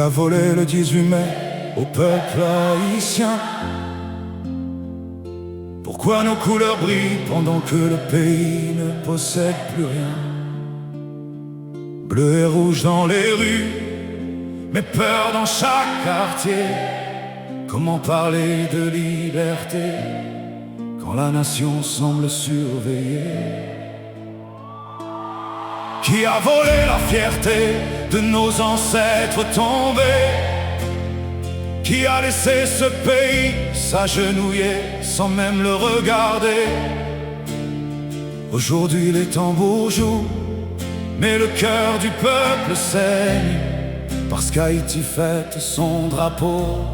a volé le 18 mai au peuple haïtien? Pourquoi nos couleurs brillent pendant que le pays ne possède plus rien? Bleu et rouge dans les rues, mais peur dans chaque quartier. Comment parler de liberté quand la nation semble surveillée? Qui a volé la fierté de nos ancêtres tombés? Qui a laissé ce pays s'agenouiller sans même le regarder? Aujourd'hui les tambours jouent, mais le cœur du peuple saigne, parce qu'Haïti fête son drapeau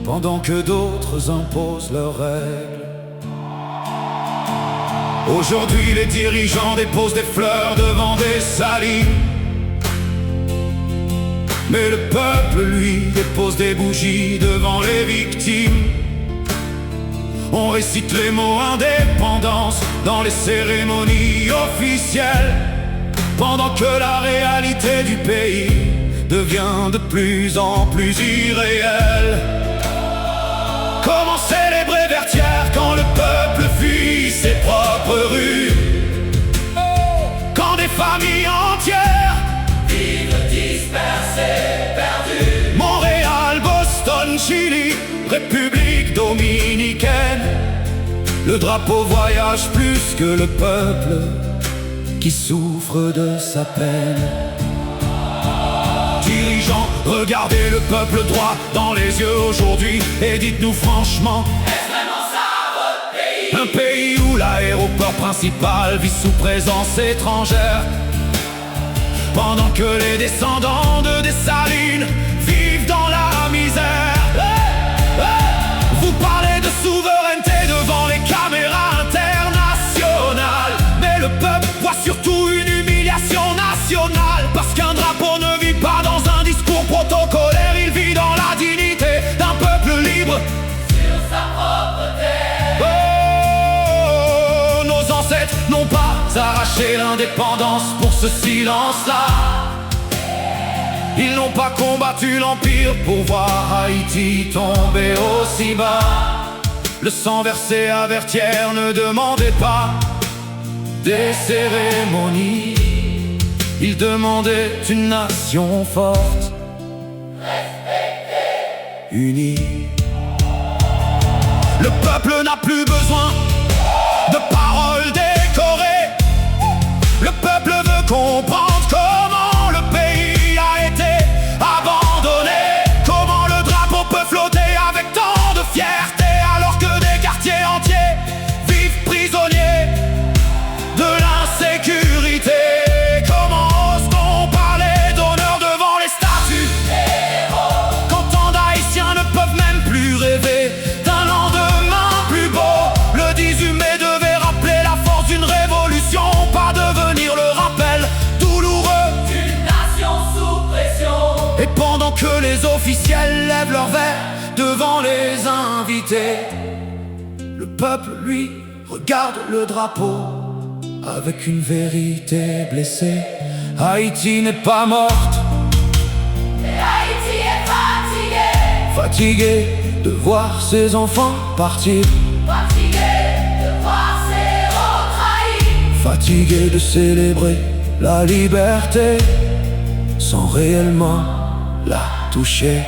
pendant que d'autres imposent leurs règles. Aujourd'hui les dirigeants déposent des fleurs devant des salines, mais le peuple, lui, dépose des bougies devant les victimes. On récite les mots indépendance dans les cérémonies officielles, pendant que la réalité du pays devient de plus en plus irréelle. Comment célébrer Vertières quand le peuple fuit ses propres rues? Quand des familles entières vivent dispersées, perdues. Montréal, Boston, Chili, République dominicaine, le drapeau voyage plus que le peuple qui souffre de sa peine. Dirigeants, regardez le peuple droit dans les yeux aujourd'hui et dites-nous franchement, est-ce vraiment ça votre pays? Un pays où l'aéroport principal vit sous présence étrangère, pendant que les descendants de Dessalines vivent dans la misère. Vous parlez de souveraineté devant les caméras internationales, mais le peuple voit surtout une humiliation nationale, parce qu'un drapeau ne vit pas dans un discours protocolaire, il vit dans la dignité d'un peuple libre sur sa propre terre. Oh, nos ancêtres n'ont pas arraché l'indépendance pour ce silence-là. Ils n'ont pas combattu l'Empire pour voir Haïti tomber aussi bas. Le sang versé à Vertières ne demandait pas des cérémonies, il demandait une nation forte, respectée, unie. Le peuple n'a plus besoin de paroles décorées. Le peuple veut comprendre comment le pays a été abandonné, comment le drapeau peut flotter avec tant de fierté alors que des quartiers entiers vivent prisonniers de l'insécurité. Comment ose-t-on parler d'honneur devant les statues quand tant d'Haïtiens ne peuvent même plus rêver d'un lendemain plus beau? Le 18 mai devait rappeler la force d'une révolution, pas devenir le rappel douloureux d'une nation sous pression. Et pendant que les officiels lèvent leurs verres devant les invités, le peuple, lui, regarde le drapeau avec une vérité blessée. Haïti n'est pas morte, mais Haïti est fatiguée. Fatiguée de voir ses enfants partir, fatiguée de voir ses héros trahis, fatiguée de célébrer la liberté sans réellement la toucher.